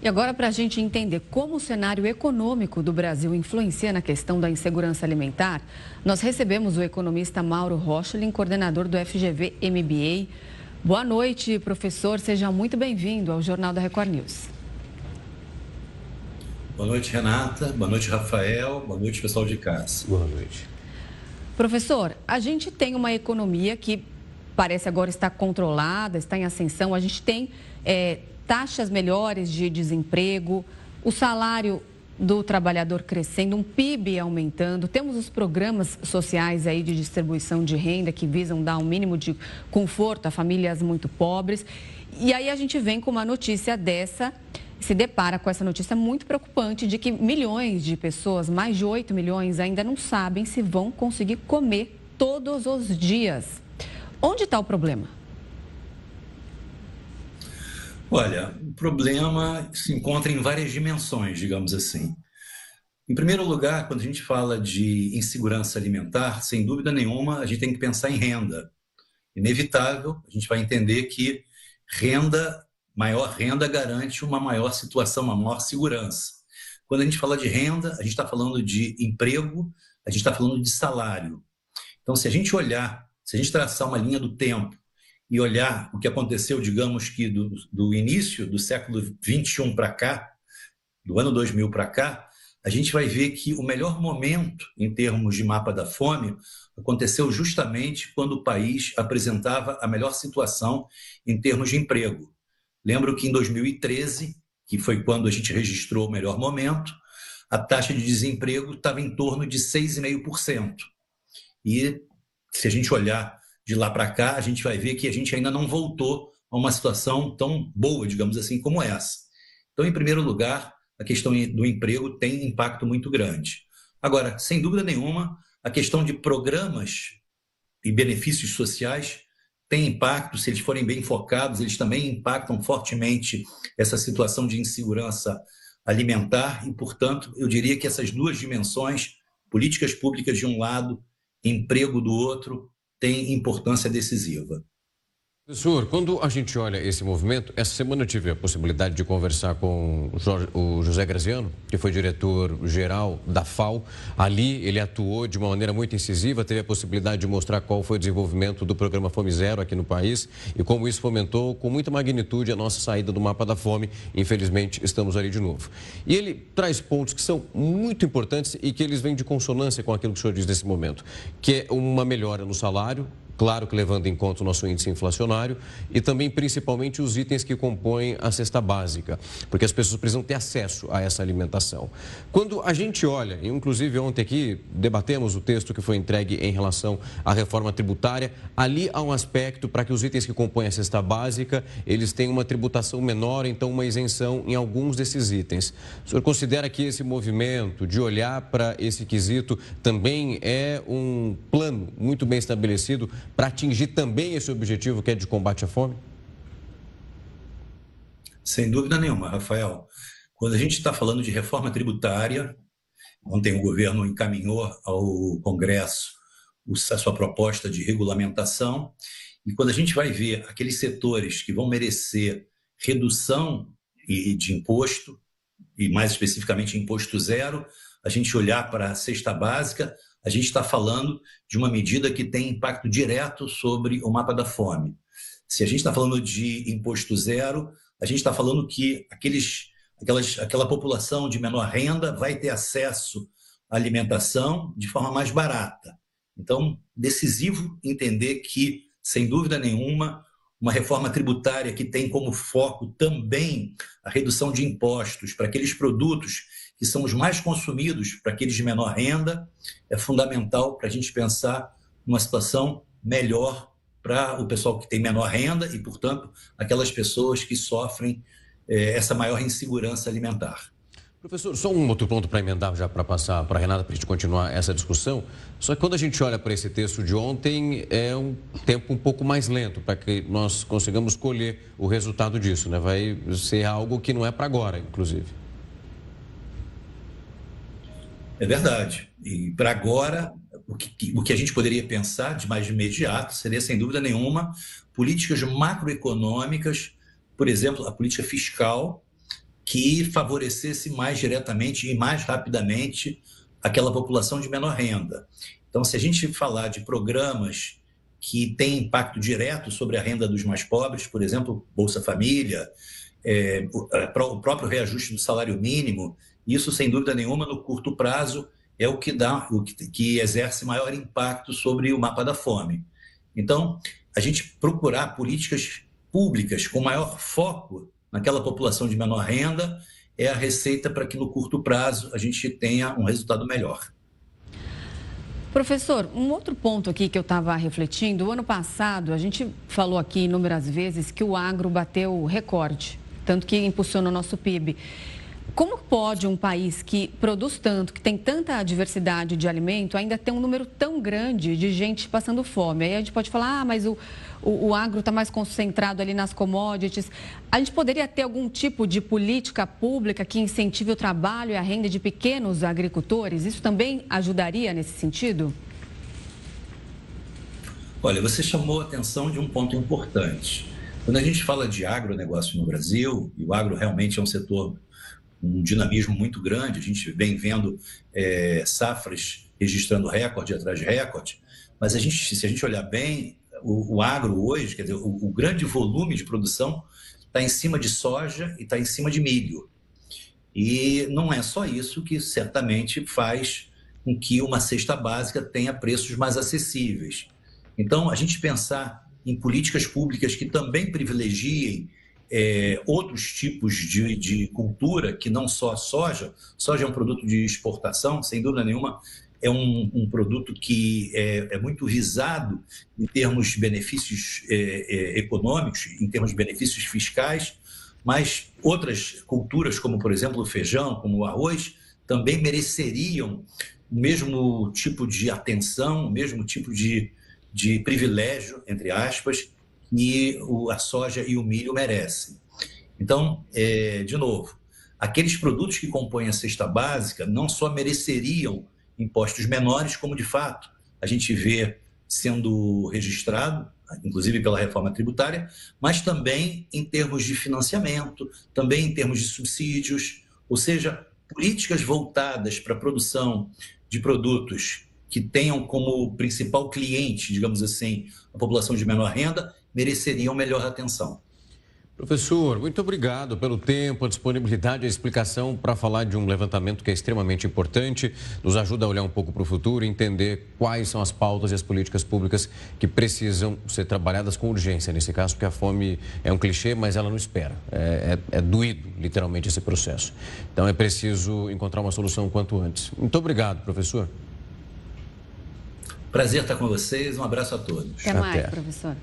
E agora, para a gente entender como o cenário econômico do Brasil influencia na questão da insegurança alimentar, nós recebemos o economista Mauro Rochlin, coordenador do FGV MBA. Boa noite, professor. Seja muito bem-vindo ao Jornal da Record News. Boa noite, Renata. Boa noite, Rafael. Boa noite, pessoal de casa. Boa noite. Professor, a gente tem uma economia que parece agora estar controlada, está em ascensão. A gente tem taxas melhores de desemprego, o salário do trabalhador crescendo, um PIB aumentando. Temos os programas sociais aí de distribuição de renda que visam dar um mínimo de conforto a famílias muito pobres. E aí a gente vem com uma notícia dessa, se depara com essa notícia muito preocupante de que milhões de pessoas, mais de 8 milhões, ainda não sabem se vão conseguir comer todos os dias. Onde está o problema? Olha, o problema se encontra em várias dimensões, digamos assim. Em primeiro lugar, quando a gente fala de insegurança alimentar, sem dúvida nenhuma, a gente tem que pensar em renda. Inevitável, a gente vai entender que maior renda garante uma maior situação, uma maior segurança. Quando a gente fala de renda, a gente está falando de emprego, a gente está falando de salário. Então, se a gente traçar uma linha do tempo e olhar o que aconteceu, digamos que do início do século XXI para cá, do ano 2000 para cá, a gente vai ver que o melhor momento em termos de mapa da fome aconteceu justamente quando o país apresentava a melhor situação em termos de emprego. Lembro que em 2013, que foi quando a gente registrou o melhor momento, a taxa de desemprego estava em torno de 6,5%. E se a gente olhar de lá para cá, a gente vai ver que a gente ainda não voltou a uma situação tão boa, digamos assim, como essa. Então, em primeiro lugar, a questão do emprego tem impacto muito grande. Agora, sem dúvida nenhuma, a questão de programas e benefícios sociais tem impacto, se eles forem bem focados, eles também impactam fortemente essa situação de insegurança alimentar e, portanto, eu diria que essas duas dimensões, políticas públicas de um lado, emprego do outro, tem importância decisiva. Professor, quando a gente olha esse movimento, essa semana eu tive a possibilidade de conversar com o José Graziano, que foi diretor-geral da FAO. Ali ele atuou de uma maneira muito incisiva, teve a possibilidade de mostrar qual foi o desenvolvimento do programa Fome Zero aqui no país e como isso fomentou com muita magnitude a nossa saída do mapa da fome. Infelizmente, estamos ali de novo. E ele traz pontos que são muito importantes e que eles vêm de consonância com aquilo que o senhor diz nesse momento, que é uma melhora no salário, claro que levando em conta o nosso índice inflacionário e também, principalmente, os itens que compõem a cesta básica, porque as pessoas precisam ter acesso a essa alimentação. Quando a gente olha, inclusive ontem aqui debatemos o texto que foi entregue em relação à reforma tributária, ali há um aspecto para que os itens que compõem a cesta básica, eles tenham uma tributação menor, então uma isenção em alguns desses itens. O senhor considera que esse movimento de olhar para esse quesito também é um plano muito bem estabelecido para atingir também esse objetivo que é de combate à fome? Sem dúvida nenhuma, Rafael. Quando a gente está falando de reforma tributária, ontem o governo encaminhou ao Congresso a sua proposta de regulamentação, e quando a gente vai ver aqueles setores que vão merecer redução de imposto, e mais especificamente imposto zero, a gente olhar para a cesta básica, a gente está falando de uma medida que tem impacto direto sobre o mapa da fome. Se a gente está falando de imposto zero, a gente está falando que aquela população de menor renda vai ter acesso à alimentação de forma mais barata. Então, decisivo entender que, sem dúvida nenhuma, uma reforma tributária que tem como foco também a redução de impostos para aqueles produtos que são os mais consumidos, para aqueles de menor renda, é fundamental para a gente pensar numa situação melhor para o pessoal que tem menor renda e, portanto, aquelas pessoas que sofrem essa maior insegurança alimentar. Professor, só um outro ponto para emendar, já para passar para a Renata, para a gente continuar essa discussão. Só que quando a gente olha para esse texto de ontem, é um tempo um pouco mais lento para que nós consigamos colher o resultado disso, né? Vai ser algo que não é para agora, inclusive. É verdade. E para agora, o que a gente poderia pensar de mais imediato seria, sem dúvida nenhuma, políticas macroeconômicas, por exemplo, a política fiscal, que favorecesse mais diretamente e mais rapidamente aquela população de menor renda. Então, se a gente falar de programas que têm impacto direto sobre a renda dos mais pobres, por exemplo, Bolsa Família, o próprio reajuste do salário mínimo, isso, sem dúvida nenhuma, no curto prazo, é o que exerce maior impacto sobre o mapa da fome. Então, a gente procurar políticas públicas com maior foco naquela população de menor renda é a receita para que no curto prazo a gente tenha um resultado melhor. Professor, um outro ponto aqui que eu estava refletindo, o ano passado a gente falou aqui inúmeras vezes que o agro bateu recorde, tanto que impulsionou o nosso PIB. Como pode um país que produz tanto, que tem tanta diversidade de alimento, ainda ter um número tão grande de gente passando fome? Aí a gente pode falar, mas o agro está mais concentrado ali nas commodities. A gente poderia ter algum tipo de política pública que incentive o trabalho e a renda de pequenos agricultores? Isso também ajudaria nesse sentido? Olha, você chamou a atenção de um ponto importante. Quando a gente fala de agronegócio no Brasil, e o agro realmente é um setor um dinamismo muito grande, a gente vem vendo safras registrando recorde atrás de recorde, mas se a gente olhar bem, o agro hoje, quer dizer, o grande volume de produção está em cima de soja e está em cima de milho. E não é só isso que certamente faz com que uma cesta básica tenha preços mais acessíveis. Então, a gente pensar em políticas públicas que também privilegiem outros tipos de cultura que não só a soja. Soja é um produto de exportação, sem dúvida nenhuma, é um produto que é muito visado em termos de benefícios econômicos, em termos de benefícios fiscais, mas outras culturas, como por exemplo o feijão, como o arroz, também mereceriam o mesmo tipo de atenção, o mesmo tipo de privilégio, entre aspas, que a soja e o milho merecem. Então, de novo, aqueles produtos que compõem a cesta básica não só mereceriam impostos menores, como de fato a gente vê sendo registrado, inclusive pela reforma tributária, mas também em termos de financiamento, também em termos de subsídios, ou seja, políticas voltadas para a produção de produtos que tenham como principal cliente, digamos assim, a população de menor renda, mereceriam melhor atenção. Professor, muito obrigado pelo tempo, a disponibilidade e a explicação para falar de um levantamento que é extremamente importante, nos ajuda a olhar um pouco para o futuro e entender quais são as pautas e as políticas públicas que precisam ser trabalhadas com urgência, nesse caso, porque a fome é um clichê, mas ela não espera. É doído, literalmente, esse processo. Então, é preciso encontrar uma solução o quanto antes. Muito obrigado, professor. Prazer estar com vocês, um abraço a todos. Até mais, professor.